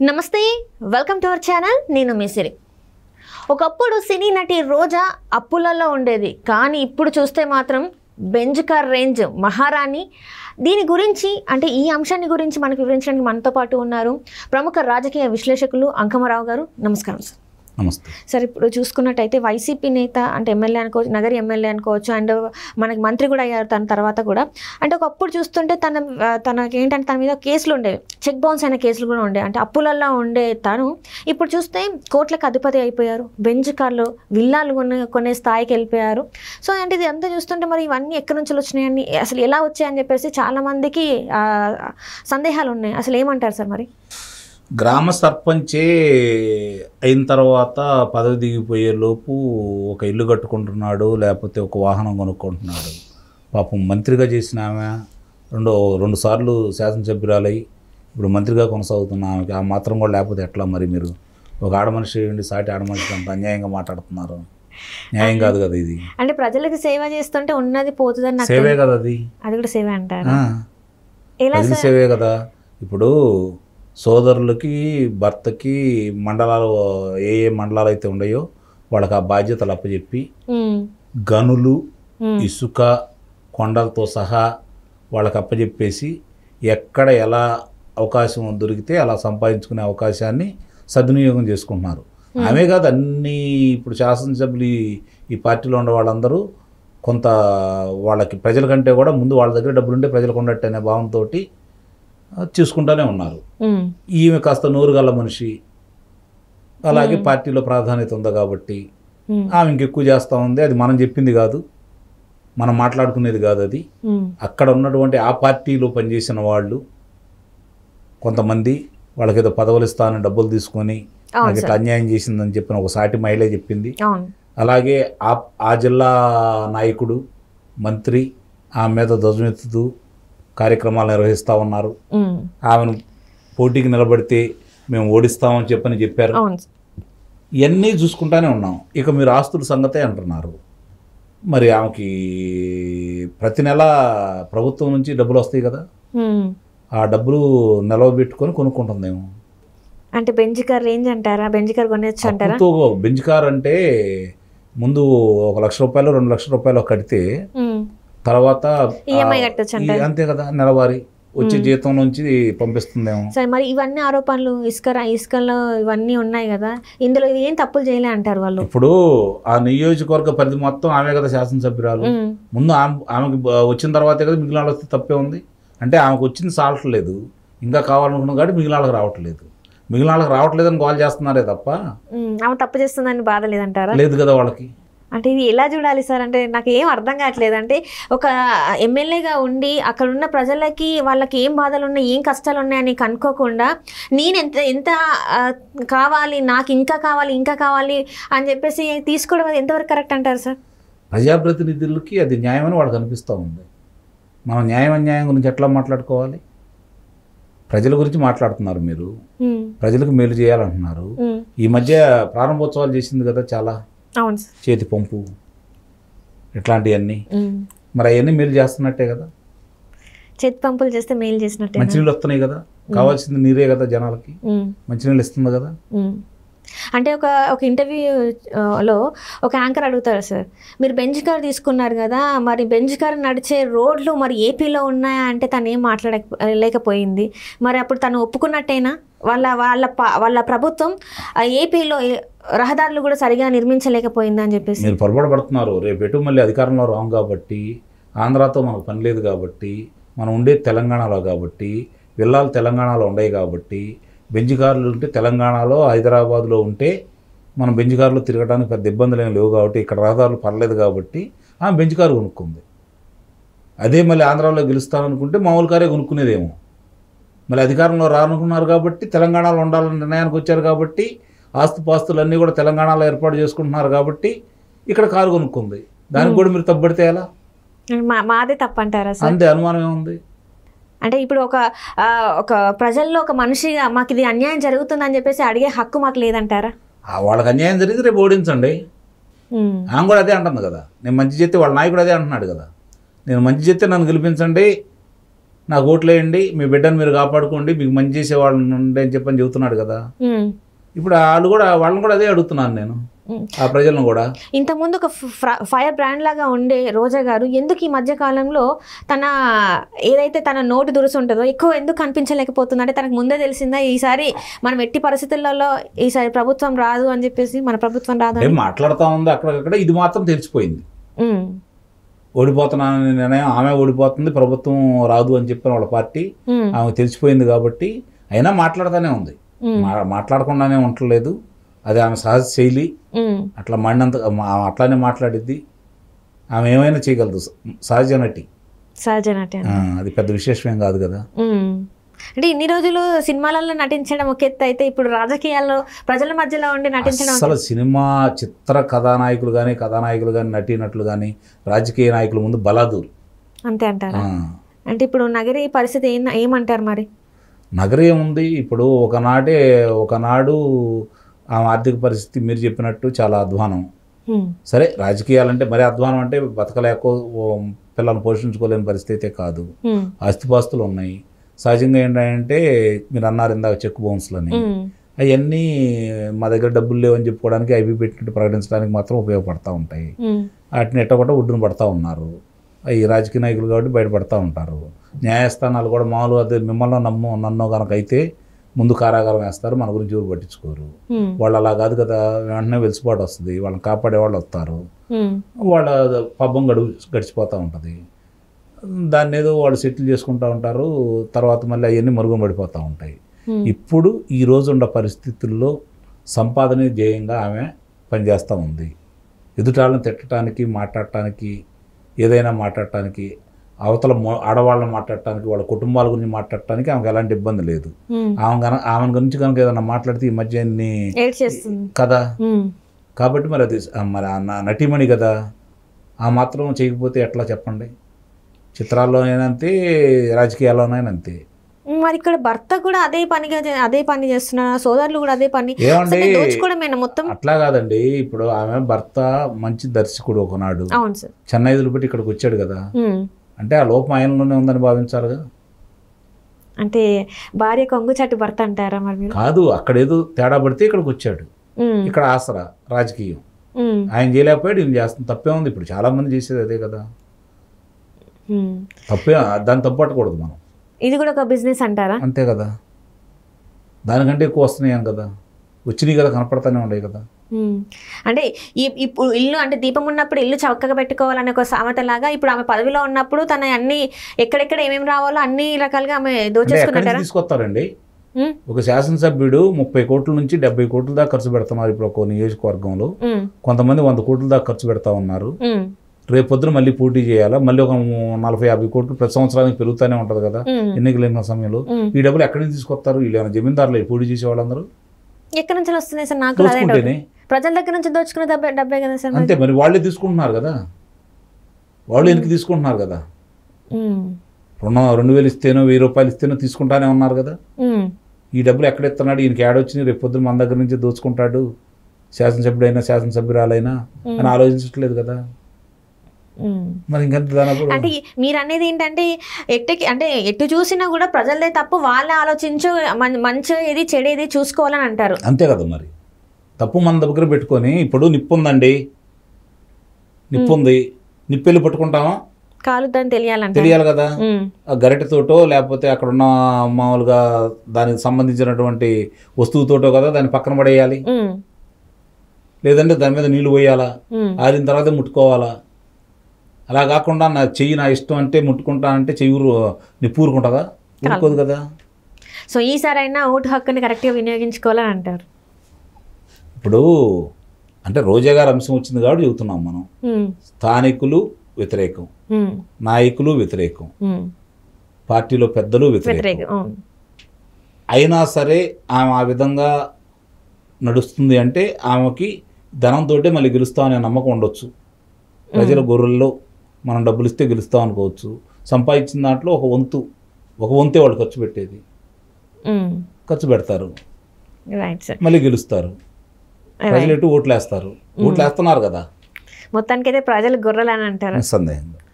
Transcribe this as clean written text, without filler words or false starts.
నమస్తే, welcome to our channel. నేను మిసిరి. ఒకప్పుడు సినీ నటి రోజా అప్పులలో ఉండేది, కానీ ఇప్పుడు చూస్తే మాత్రం బెంజ్ కార్ రేంజ్ మహారాణి. దీని గురించి అంటే ఈ అంశాన్ని గురించి మనకు వివరించడానికి మనతో పాటు ఉన్నారు ప్రముఖ రాజకీయ విశ్లేషకులు అంకమరావు గారు. నమస్కారం సార్. నమస్తే సార్, ఇప్పుడు చూసుకున్నట్టయితే వైసీపీ నేత అంటే ఎమ్మెల్యే అనుకోవచ్చు, నగరి ఎమ్మెల్యే అనుకోవచ్చు, అండ్ మనకి మంత్రి కూడా అయ్యారు తన తర్వాత కూడా. అంటే ఒకప్పుడు చూస్తుంటే తనకి ఏంటంటే తన మీద కేసులు ఉండేవి, చెక్ బౌన్స్ అయిన కేసులు కూడా ఉండేవి. అంటే అప్పులల్లో ఉండే తను ఇప్పుడు చూస్తే కోట్లకు అధిపతి అయిపోయారు, బెంజ్ కార్లు విల్లాలు కొనే స్థాయికి వెళ్ళిపోయారు. సో అంటే ఇది అంతా చూస్తుంటే మరి ఇవన్నీ ఎక్కడి నుంచి వచ్చినాయని, అసలు ఎలా వచ్చాయని చెప్పేసి చాలామందికి సందేహాలు ఉన్నాయి. అసలు ఏమంటారు సార్? మరి గ్రామ సర్పంచే అయిన తర్వాత పదవి దిగిపోయే లోపు ఒక ఇల్లు కట్టుకుంటున్నాడు, లేకపోతే ఒక వాహనం కొనుక్కుంటున్నాడు. పాపం మంత్రిగా చేసిన ఆమె రెండు సార్లు శాసనసభ్యురాలై ఇప్పుడు మంత్రిగా కొనసాగుతున్న ఆమెకి ఆ మాత్రం కూడా లేకపోతే ఎట్లా? మరి మీరు ఒక ఆడమనిషి ఉండి సాటి ఆడమనిషి అంత అన్యాయంగా మాట్లాడుతున్నారు. న్యాయం కాదు కదా ఇది. అంటే ప్రజలకు సేవ చేస్తుంటే ఉన్నది పోతుందని సేవే కదా అది కూడా సేవ అంటారు. ప్రజల సేవే కదా. ఇప్పుడు సోదరులకి భర్తకి మండలాలు ఏ మండలాలు అయితే ఉన్నాయో వాళ్ళకి ఆ బాధ్యతలు అప్పచెప్పి గనులు ఇసుక కొండలతో సహా వాళ్ళకి అప్పచెప్పేసి ఎక్కడ ఎలా అవకాశం దొరికితే అలా సంపాదించుకునే అవకాశాన్ని సద్వినియోగం చేసుకుంటున్నారు. ఆమె కాదు, అన్నీ ఇప్పుడు శాసనసభ్యులు ఈ పార్టీలో ఉన్న వాళ్ళందరూ కొంత వాళ్ళకి ప్రజల కంటే కూడా ముందు వాళ్ళ దగ్గర డబ్బులుంటే ప్రజలకు ఉన్నట్టు అనే భావంతో చూసుకుంటూనే ఉన్నారు. ఈమె కాస్త నోరుగల్ల మనిషి, అలాగే పార్టీలో ప్రాధాన్యత ఉంది కాబట్టి ఆమె ఇంకెక్కువ చేస్తూ ఉంది. అది మనం చెప్పింది కాదు, మనం మాట్లాడుకునేది కాదు. అది అక్కడ ఉన్నటువంటి ఆ పార్టీలో పనిచేసిన వాళ్ళు కొంతమంది వాళ్ళకి ఏదో పదవులు ఇస్తానని డబ్బులు తీసుకొని నాకు ఇట్లా అన్యాయం చేసిందని చెప్పిన ఒక సాటి మహిళే చెప్పింది. అలాగే ఆ జిల్లా నాయకుడు మంత్రి ఆమె మీద ధ్వజమెత్తుతూ కార్యక్రమాలు నిర్వహిస్తూ ఉన్నారు. ఆమెను పోటీకి నిలబడితే మేము ఓడిస్తామని చెప్పారు. ఇవన్నీ చూసుకుంటానే ఉన్నాం. ఇక మీరు ఆస్తుల సంగతే అంటున్నారు. మరి ఆమెకి ప్రతి నెల ప్రభుత్వం నుంచి డబ్బులు వస్తాయి కదా, ఆ డబ్బులు నిలవబెట్టుకొని కొనుక్కుంటుందేమో. అంటే బెంజ్ కార్ రేంజ్ అంటారా? బెంజ్ కార్ కొనేచ్చు అంటారా? బెంజ్ కార్ అంటే ముందు 1 లక్ష రూపాయలు 2 లక్షల రూపాయలు కడితే తర్వాత అంతే కదా, నెలవారీ వచ్చే జీతం నుంచి పంపిస్తుందేమో. సరే, మరి ఇవన్నీ ఆరోపణలు ఇసుకలో ఇవన్నీ ఉన్నాయి కదా, ఇందులో ఏం తప్పులు చేయలే అంటారు వాళ్ళు? ఇప్పుడు ఆ నియోజకవర్గ పరిధి మొత్తం ఆమె కదా శాసనసభ్యురాలు. ముందు ఆమెకి వచ్చిన తర్వాతే కదా మిగిలిన వాళ్ళకి తప్పే ఉంది. అంటే ఆమెకు వచ్చింది సాలట్లేదు, ఇంకా కావాలనుకున్నాం కాబట్టి మిగిలిన వాళ్ళకి రావట్లేదు. మిగిలిన వాళ్ళకి రావట్లేదని కాల్ చేస్తున్నారే తప్ప ఆమె తప్పు చేస్తుందని బాధ లేదంటారా? లేదు కదా వాళ్ళకి. అంటే ఇది ఎలా చూడాలి సార్? అంటే నాకు ఏం అర్థం కావట్లేదు. అంటే ఒక ఎమ్మెల్యేగా ఉండి అక్కడ ఉన్న ప్రజలకి వాళ్ళకి ఏం బాధలు ఉన్నాయి, ఏం కష్టాలు ఉన్నాయని కనుక్కోకుండా నేను ఎంత కావాలి, నాకు ఇంకా కావాలి అని చెప్పేసి తీసుకోవడం అది ఎంతవరకు కరెక్ట్ అంటారు సార్? ప్రజాప్రతినిధులకి అది న్యాయమని వాళ్ళకి అనిపిస్తూ ఉంది. మనం న్యాయం అన్యాయం గురించి ఎట్లా మాట్లాడుకోవాలి? ప్రజల గురించి మాట్లాడుతున్నారు మీరు, ప్రజలకు మేలు చేయాలంటున్నారు. ఈ మధ్య ప్రారంభోత్సవాలు చేసింది కదా చాలా, చేతి పంపు ఇట్లాంటివన్నీ. మరి అవన్నీ మేలు చేస్తున్నట్టే కదా. చేతి పంపులు చేస్తే మేలు చేసినట్టే. మంచినీళ్ళు వస్తున్నాయి కదా, కావాల్సింది నీరే కదా, జనాలకి మంచినీళ్ళు ఇస్తుంది కదా. అంటే ఒక ఇంటర్వ్యూలో ఒక యాంకర్ అడుగుతారు, సార్ మీరు బెంజ్ కార్ తీసుకున్నారు కదా, మరి బెంజ్ కార్ నడిచే రోడ్లు మరి ఏపీలో ఉన్నాయా అంటే తను ఏం మాట్లాడలేకపోయింది. మరి అప్పుడు తను ఒప్పుకున్నట్టేనా? వాళ్ళ ప్రభుత్వం ఏపీలో రహదారులు కూడా సరిగా నిర్మించలేకపోయింది అని చెప్పేసి మీరు పొరపాటు పడుతున్నారు. రేపు ఎటు మళ్ళీ అధికారంలో రాం కాబట్టి, ఆంధ్రాతో మనకు పని లేదు కాబట్టి, మనం ఉండేది తెలంగాణలో కాబట్టి, విల్లాలు తెలంగాణలో ఉన్నాయి కాబట్టి, బెంజ్ కార్లు ఉంటే తెలంగాణలో హైదరాబాద్లో ఉంటే మనం బెంజ్ కార్లు తిరగడానికి పెద్ద ఇబ్బందులు ఏమి లేవు కాబట్టి, ఇక్కడ రహదారులు పర్లేదు కాబట్టి ఆమె బెంజ్ కారు కొనుక్కుంది. అదే మళ్ళీ ఆంధ్రాలో గెలుస్తాననుకుంటే మామూలు కారే కొనుక్కునేదేమో. మళ్ళీ అధికారంలో రానుకున్నారు కాబట్టి, తెలంగాణలో ఉండాలని నిర్ణయానికి వచ్చారు కాబట్టి, ఆస్తుపాస్తులు అన్నీ కూడా తెలంగాణలో ఏర్పాటు చేసుకుంటున్నారు కాబట్టి ఇక్కడ కారు కొనుక్కుంది. దానికి కూడా మీరు తప్పబడితే ఎలా? మాదే తప్పంటారా సార్? అంతే, అనుమానం ఏముంది? అంటే ఇప్పుడు ఒక ప్రజల్లో ఒక మనిషిగా మాకు ఇది అన్యాయం జరుగుతుందని చెప్పేసి అడిగే హక్కు మాకు లేదంటారా? వాళ్ళకి అన్యాయం జరిగితే రేపు ఓడించండి. ఆమె కూడా అదే అంటుంది కదా, నేను మంచి చేస్తే వాళ్ళ నాయకుడు అదే అంటున్నాడు కదా, నేను మంచి చేస్తే నన్ను గెలిపించండి, నాకు ఓట్లేయండి, మీ బిడ్డను మీరు కాపాడుకోండి, మీకు మంచి చేసేవాళ్ళు ఉండే అని చెప్పని చెబుతున్నాడు కదా. ఇప్పుడు వాళ్ళని కూడా అదే అడుగుతున్నాను నేను, ఆ ప్రజలను కూడా. ఇంతకుముందు ఒక ఫైర్ బ్రాండ్ లాగా ఉండే రోజా గారు ఎందుకు ఈ మధ్య కాలంలో తన ఏదైతే తన నోటి దురుసు ఉంటుందో ఎక్కువ ఎందుకు కనిపించలేకపోతుంది? అంటే తనకు ముందే తెలిసిందా ఈసారి మనం ఎట్టి పరిస్థితులలో ఈసారి ప్రభుత్వం రాదు అని చెప్పేసి, మన ప్రభుత్వం రాదు మాట్లాడుతూ ఉంది అక్కడక్కడ. ఇది మాత్రం తెలిసిపోయింది, ఓడిపోతున్నానని నిర్ణయం, ఆమె ఓడిపోతుంది, ప్రభుత్వం రాదు అని చెప్పిన వాళ్ళ పార్టీ ఆమె తెలిసిపోయింది కాబట్టి అయినా మాట్లాడుతూనే ఉంది. మాట్లాడకుండానే ఉండలేదు, అది ఆమె సహజ శైలి. అట్లా మండినంత అట్లానే మాట్లాడిద్ది. ఆమె ఏమైనా చేయగలదు, సహజ నటి. అది పెద్ద విశేషమేం కాదు కదా. అంటే ఇన్ని రోజులు సినిమాలలో నటించడం ఒక ఎత్తు అయితే ఇప్పుడు రాజకీయాల్లో ప్రజల మధ్యలో ఉండి నటించడం. అసలు సినిమా చిత్ర కథానాయకులు కానీ నటీనటులు కానీ రాజకీయ నాయకుల ముందు బలాదూరు అంతే అంటారా? అంటే ఇప్పుడు నగరి పరిస్థితి ఏమంటారు మరి? నగరి ఏముంది ఇప్పుడు, ఒకనాడు ఆ ఆర్థిక పరిస్థితి మీరు చెప్పినట్టు చాలా అధ్వానం. సరే, రాజకీయాలంటే మరి అధ్వానం అంటే బతకలేక పిల్లల్ని పోషించుకోలేని పరిస్థితి అయితే కాదు. ఆస్తిపాస్తులు ఉన్నాయి. సహజంగా ఏంటంటే మీరు అన్నారు ఇందాక చెక్ బౌన్స్లని, అవన్నీ మా దగ్గర డబ్బులు లేవని చెప్పుకోవడానికి అవి పెట్టినట్టు ప్రకటించడానికి మాత్రం ఉపయోగపడతా ఉంటాయి. వాటిని ఎట్టగొట్ట ఒడ్డున పడతా ఉన్నారు. ఈ రాజకీయ నాయకులు కాబట్టి బయటపడతా ఉంటారు. న్యాయస్థానాలు కూడా మామూలు అదే మిమ్మల్ని నన్నో కనుక అయితే ముందు కారాగారం వేస్తారు, మన గురించి ఎవరు పట్టించుకోరు. వాళ్ళు అలా కాదు కదా, వెంటనే వెలిసిపాటు వస్తుంది, వాళ్ళని కాపాడే వాళ్ళు వస్తారు, వాళ్ళ పబ్బం గడిచిపోతూ ఉంటుంది. దాన్ని ఏదో వాళ్ళు సెటిల్ చేసుకుంటూ ఉంటారు, తర్వాత మళ్ళీ అవన్నీ మరుగున పడిపోతూ ఉంటాయి. ఇప్పుడు ఈ రోజు ఉన్న పరిస్థితుల్లో సంపాదనే ధ్యేయంగా ఆమె పనిచేస్తూ ఉంది. ఎదుటాళ్ళని తిట్టడానికి, మాట్లాడటానికి, ఏదైనా మాట్లాడటానికి, అవతల ఆడవాళ్ళని మాట్లాడటానికి, వాళ్ళ కుటుంబాల గురించి మాట్లాడటానికి ఆమెకు ఎలాంటి ఇబ్బంది లేదు. ఆమె గురించి కనుక ఏదైనా మాట్లాడితే ఈ మధ్య కదా. కాబట్టి మరి అది మరి నటీమణి కదా, ఆ మాత్రం చేయకపోతే ఎట్లా చెప్పండి? చిత్రాల్లోనైనా అంతే, రాజకీయాల్లోనైనా అంతే. మరి ఇక్కడ భర్త కూడా అదే పని చేస్తున్నారు, సోదరులు కూడా అదే పని. మొత్తం అట్లా కాదండి. ఇప్పుడు ఆమె భర్త మంచి దర్శకుడు ఒకనాడు, చెన్నై వదిలిపెట్టి ఇక్కడికి వచ్చాడు కదా, అంటే ఆ లోపం ఆయనలోనే ఉందని భావించాలి కదా. అంటే భార్య కొంగుచాటు భర్త అంటారా మరి? కాదు, అక్కడేదో తేడా పడితే ఇక్కడికి వచ్చాడు. ఇక్కడ ఆసరా రాజకీయం ఆయన చేయలేకపోయాడు, ఈయన చేస్తుంది. తప్పే ఉంది. ఇప్పుడు చాలా మంది చేసేది అదే కదా, తప్పే. దాన్ని తప్పట్టకూడదు మనం. ఇది కూడా ఒక బిజినెస్ అంటారా? అంతే కదా, దానికంటే ఎక్కువ వస్తున్నాయి కదా, వచ్చినాయి కదా, కనపడతానే ఉన్నాయి కదా. అంటే ఇప్పుడు ఇల్లు అంటే దీపం ఉన్నప్పుడు ఇల్లు చక్కగా పెట్టుకోవాలనే ఒక సామెత లాగా ఇప్పుడు ఆమె పదవిలో ఉన్నప్పుడు తన అన్ని ఎక్కడెక్కడ ఏమేమి రావాలో అన్ని రకాలుగా ఆమె దోచేసుకుంటారా? తీసుకొస్తారండి. ఒక శాసనసభ్యుడు 30 కోట్ల నుంచి 70 కోట్ల దాకా ఖర్చు పెడుతున్నారు ఇప్పుడు ఒక నియోజకవర్గంలో. కొంతమంది 100 కోట్ల దాకా ఖర్చు పెడతా ఉన్నారు. రేపొద్దున మళ్ళీ పోటీ చేయాలా, మళ్ళీ ఒక 40-50 కోట్లు ప్రతి సంవత్సరానికి పెరుగుతూనే ఉంటది కదా ఎన్నికలైన సమయంలో. ఈ డబ్బులు ఎక్కడి నుంచి తీసుకొస్తారు? వీళ్ళు ఏమైనా జమీందారులు పోటీ చేసే వాళ్ళందరూ ఎక్కడి నుంచి వస్తున్నాయి సార్? నాకు ప్రజల దగ్గర నుంచి దోచుకునే డబ్బే కదా సార్. అంతే, మరి వాళ్ళే తీసుకుంటున్నారు కదా, వాళ్ళు వెనక్కి తీసుకుంటున్నారు కదా. 2,000 ఇస్తేనో 1,000 రూపాయలు ఇస్తేనో తీసుకుంటానే ఉన్నారు కదా. ఈ డబ్బులు ఎక్కడ ఇస్తున్నాడు, ఈయనకి ఏడొచ్చింది, రేపు పొద్దున మన దగ్గర నుంచి దోచుకుంటాడు శాసనసభ్యుడైనా శాసనసభ్యురాలైనా అని ఆలోచించట్లేదు కదా. మరి అంటే మీరు అనేది ఏంటంటే ఎటు చూసినా కూడా ప్రజలదే తప్పు, వాళ్ళే ఆలోచించు, మంచి ఏది చెడేది చూసుకోవాలని అంటారు. అంతే కదా, మరి తప్పు మన దగ్గర పెట్టుకొని ఇప్పుడు నిప్పు ఉందండి, నిప్పు ఉంది, నిప్పెళ్ళి పట్టుకుంటామా? కాలుద్దని తెలియాలి కదా. గరిటెతోటో లేకపోతే అక్కడ ఉన్న మామూలుగా దానికి సంబంధించినటువంటి వస్తువుతోటో కదా దాన్ని పక్కన పడేయాలి, లేదంటే దాని మీద నీళ్లు పోయాలా, ఆరిన తర్వాత ముట్టుకోవాలా. అలా కాకుండా నా చెయ్యి నా ఇష్టం అంటే ముట్టుకుంటానంటే చెయ్యి నిప్పు ఊరుకుంటుందా? ఊరుకోదు కదా. సో ఈసారైనా ఓటు హక్కుని కరెక్ట్గా వినియోగించుకోవాలని అంటారు. ఇప్పుడు అంటే రోజా గారు అంశం వచ్చింది కాబట్టి చెబుతున్నాం మనం. స్థానికులు వ్యతిరేకం, నాయకులు వ్యతిరేకం, పార్టీలో పెద్దలు వ్యతిరేకం. అయినా సరే ఆమె ఆ విధంగా నడుస్తుంది అంటే ఆమెకి ధనంతో మళ్ళీ గెలుస్తామనే నమ్మకం ఉండొచ్చు. ప్రజల గొర్రెల్లో మనం డబ్బులు ఇస్తే గెలుస్తాం అనుకోవచ్చు. సంపాదించిన దాంట్లో ఒక వంతే వాళ్ళు ఖర్చు పెట్టేది, ఖర్చు పెడతారు, మళ్ళీ గెలుస్తారు. ప్రజలు ఎటు ఓట్లు వేస్తారు, ఓట్లు వేస్తున్నారు కదా. మొత్తానికైతే ప్రజలు గొర్రెలు అని అంటారు. సందేహం.